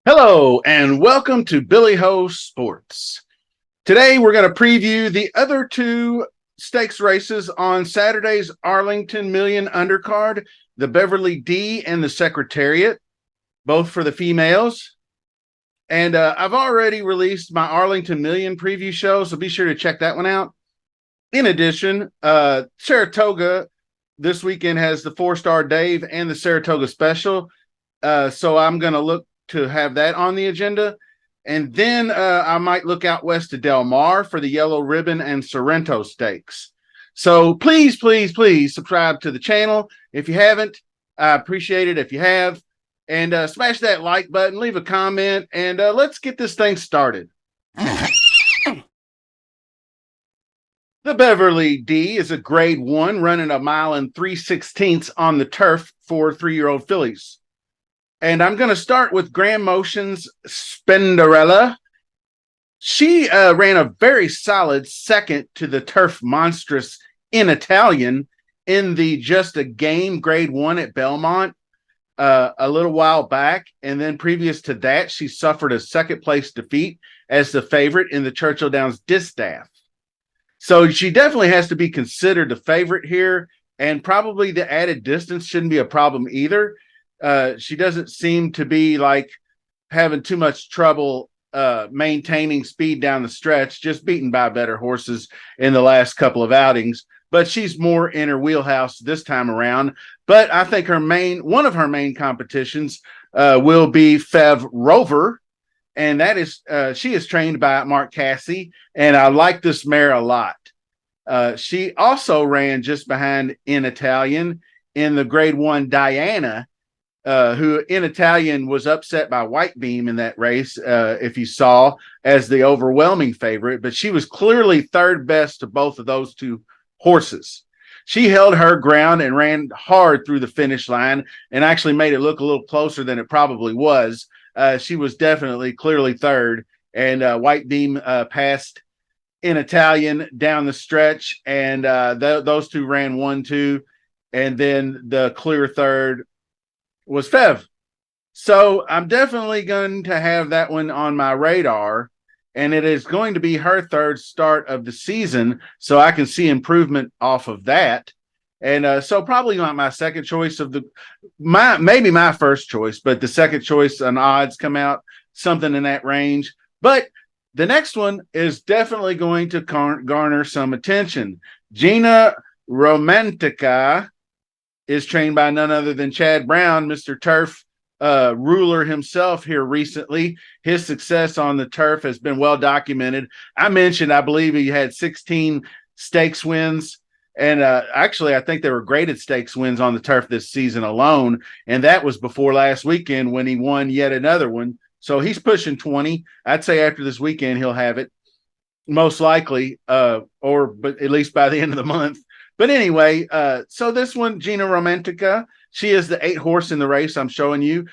Hello, and welcome to Billy Ho Sports. Today, we're going to preview the other two stakes races on Saturday's Arlington Million undercard, the Beverly D and the Secretariat, both for the females. And I've already released my Arlington Million preview show, so be sure to check that one out. In addition, Saratoga this weekend has the 4-Star Dave and the Saratoga Special. So I'm going to look to have that on the agenda. And then I might look out west to Del Mar for the Yellow Ribbon and Sorrento Stakes. So please subscribe to the channel. If you haven't, I appreciate it if you have. And smash that like button, leave a comment, and let's get this thing started. The Beverly D is a grade 1 running 1 mile 3/16 on the turf for 3-year-old fillies. And I'm going to start with Grand Motion's Spenderella. She ran a very solid second to the turf monstrous in Italian in the Just a Game grade 1 at Belmont a little while back. And then previous to that, she suffered a second place defeat as the favorite in the Churchill Downs Distaff. So she definitely has to be considered the favorite here. And probably the added distance shouldn't be a problem either. She doesn't seem to be like having too much trouble maintaining speed down the stretch, just beaten by better horses in the last couple of outings. But she's more in her wheelhouse this time around. But I think one of her main competitions will be Fev Rover. And that is, she is trained by Mark Cassie. And I like this mare a lot. She also ran just behind in Italian in the grade 1 Diana, who in Italian was upset by White Beam in that race, if you saw, as the overwhelming favorite. But she was clearly third best to both of those two horses. She held her ground and ran hard through the finish line and actually made it look a little closer than it probably was. She was definitely clearly third, and White Beam passed in Italian down the stretch, and those two ran 1-2, and then the clear third was Fev. So I'm definitely going to have that one on my radar, and it is going to be her third start of the season, so I can see improvement off of that. And so probably not my second choice maybe my first choice, but the second choice on odds come out something in that range. But the next one is definitely going to garner some attention. Gina Romantica is trained by none other than Chad Brown, Mr. Turf ruler himself here recently. His success on the turf has been well documented. I mentioned, I believe he had 16 stakes wins. And actually, I think there were graded stakes wins on the turf this season alone. And that was before last weekend when he won yet another one. So he's pushing 20. I'd say after this weekend, he'll have it most likely, but at least by the end of the month. But anyway, so this one, Gina Romantica, she is the 8th horse in the race I'm showing you.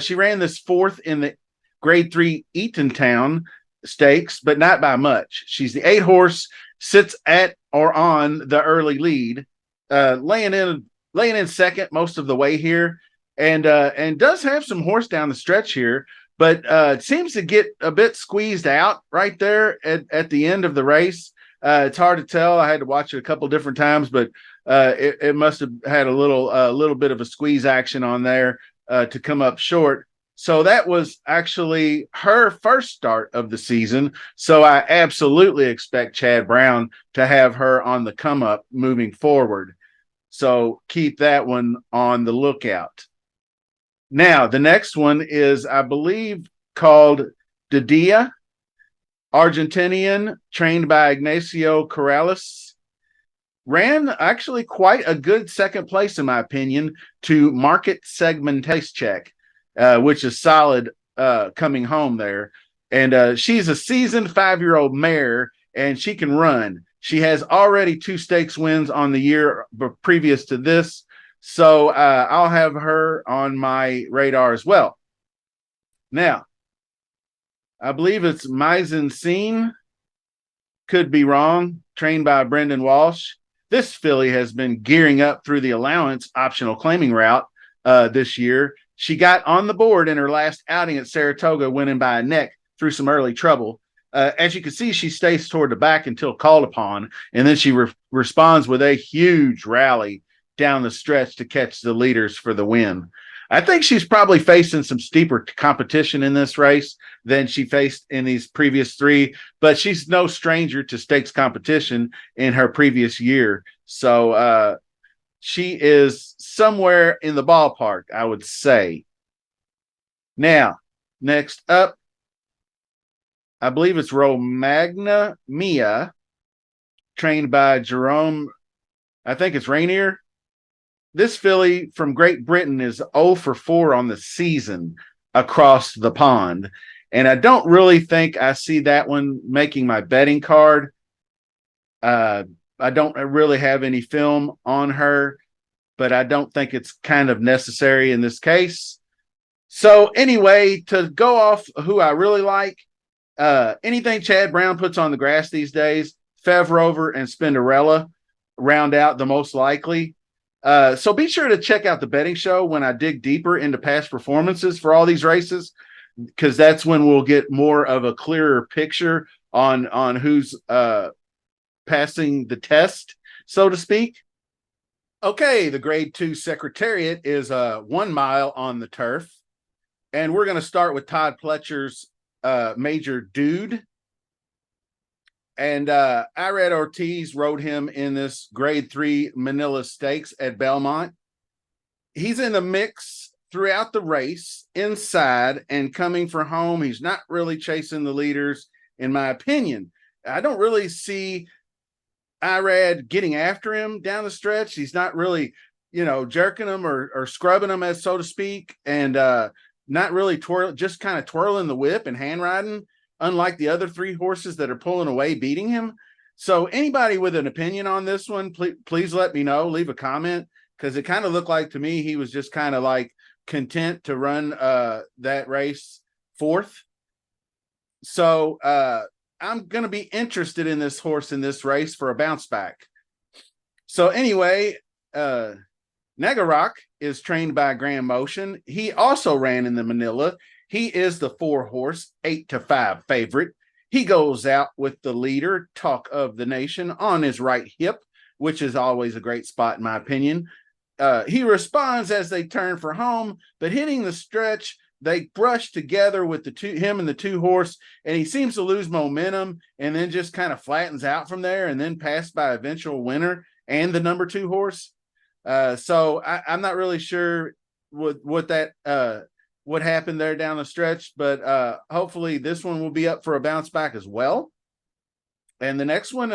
She ran this 4th in the grade 3 Eatontown stakes, but not by much. She's the 8th horse, sits at or on the early lead, laying in second most of the way here, and does have some horse down the stretch here, but seems to get a bit squeezed out right there at the end of the race. It's hard to tell. I had to watch it a couple different times, but it must have had a little bit of a squeeze action on there to come up short. So that was actually her first start of the season. So I absolutely expect Chad Brown to have her on the come up moving forward. So keep that one on the lookout. Now, the next one is, I believe, called Didia, Argentinian, trained by Ignacio Corrales. Ran actually quite a good second place, in my opinion, to Market Segment Taste Check, which is solid coming home there. And she's a seasoned 5-year-old mare, and she can run. She has already 2 stakes wins on the year previous to this. So I'll have her on my radar as well. Now, I believe it's Meisenstein, could be wrong, trained by Brendan Walsh. This filly has been gearing up through the allowance optional claiming route this year. She got on the board in her last outing at Saratoga, winning by a neck through some early trouble. As you can see, she stays toward the back until called upon, and then she responds with a huge rally down the stretch to catch the leaders for the win. I think she's probably facing some steeper competition in this race than she faced in these previous three, but she's no stranger to stakes competition in her previous year. So she is somewhere in the ballpark, I would say. Now, next up, I believe it's Romagna Mia, trained by Jerome, I think it's Rainier. This filly from Great Britain is 0 for 4 on the season across the pond. And I don't really think I see that one making my betting card. I don't really have any film on her, but I don't think it's kind of necessary in this case. So anyway, to go off who I really like, anything Chad Brown puts on the grass these days, Fev Rover and Spinderella round out the most likely. So be sure to check out the betting show when I dig deeper into past performances for all these races, because that's when we'll get more of a clearer picture on who's passing the test, so to speak. Okay, the grade 2 Secretariat is 1 mile on the turf. And we're going to start with Todd Pletcher's Major Dude. And Irad Ortiz rode him in this grade 3 Manila Stakes at Belmont. He's in the mix throughout the race, inside and coming for home. He's not really chasing the leaders, in my opinion. I don't really see Irad getting after him down the stretch. He's not really, jerking him or scrubbing him, as so to speak, and not really just kind of twirling the whip and hand riding, unlike the other 3 horses that are pulling away, beating him. So anybody with an opinion on this one, please let me know. Leave a comment, because it kind of looked like to me he was just kind of like content to run that race 4th. So I'm going to be interested in this horse in this race for a bounce back. So anyway, Nagarok is trained by Grand Motion. He also ran in the Manila. He is the 4-horse, 8-5 favorite. He goes out with the leader, Talk of the Nation, on his right hip, which is always a great spot, in my opinion. He responds as they turn for home, but hitting the stretch, they brush together with him and the 2-horse, and he seems to lose momentum and then just kind of flattens out from there and then passed by eventual winner and the number 2 horse. So I'm not really sure what happened there down the stretch, but hopefully this one will be up for a bounce back as well. And the next one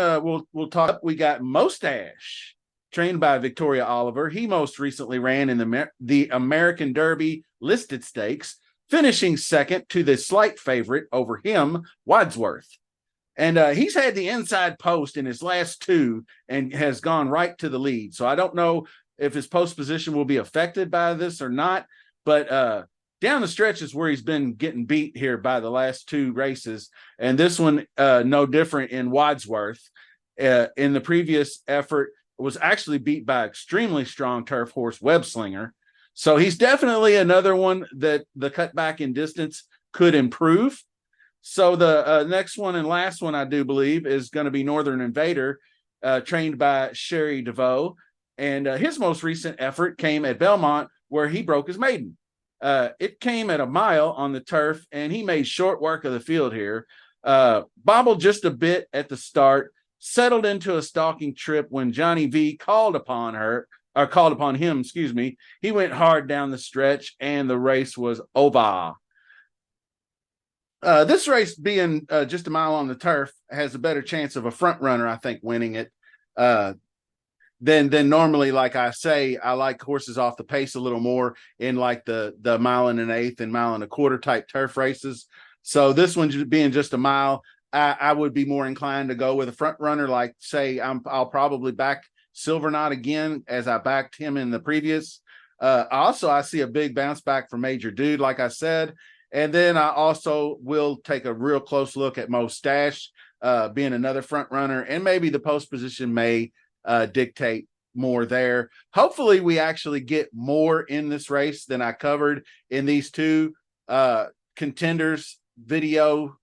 we'll talk. We got Mustache, trained by Victoria Oliver. He most recently ran in the American Derby listed stakes, finishing second to the slight favorite over him, Wadsworth. And he's had the inside post in his last 2 and has gone right to the lead. So I don't know if his post position will be affected by this or not, but down the stretch is where he's been getting beat here by the last 2 races. And this one, no different in Wadsworth. In the previous effort, was actually beat by extremely strong turf horse Webslinger. So he's definitely another one that the cutback in distance could improve. So the next one and last one, I do believe, is going to be Northern Invader, trained by Sherry DeVoe. And his most recent effort came at Belmont, where he broke his maiden. It came at a mile on the turf, and he made short work of the field here. Bobbled just a bit at the start, settled into a stalking trip when Johnny V called upon him, He went hard down the stretch, and the race was over. This race being just a mile on the turf has a better chance of a front runner, I think, winning it than normally. Like I say, I like horses off the pace a little more in like the 1.1 miles and 1.25 miles type turf races. So this one being just a mile, I would be more inclined to go with a front runner. Like say, I'll probably back Silver Knot again as I backed him in the previous. Also, I see a big bounce back for Major Dude, like I said. And then I also will take a real close look at Mo Stash being another front runner, and maybe the post position may dictate more there. Hopefully we actually get more in this race than I covered in these two contenders video.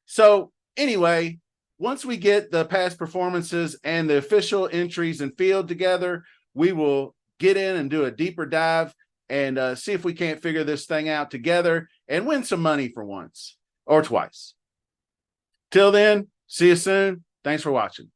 So anyway, once we get the past performances and the official entries and field together, we will get in and do a deeper dive and see if we can't figure this thing out together and win some money for once or twice. Till then, see you soon. Thanks for watching.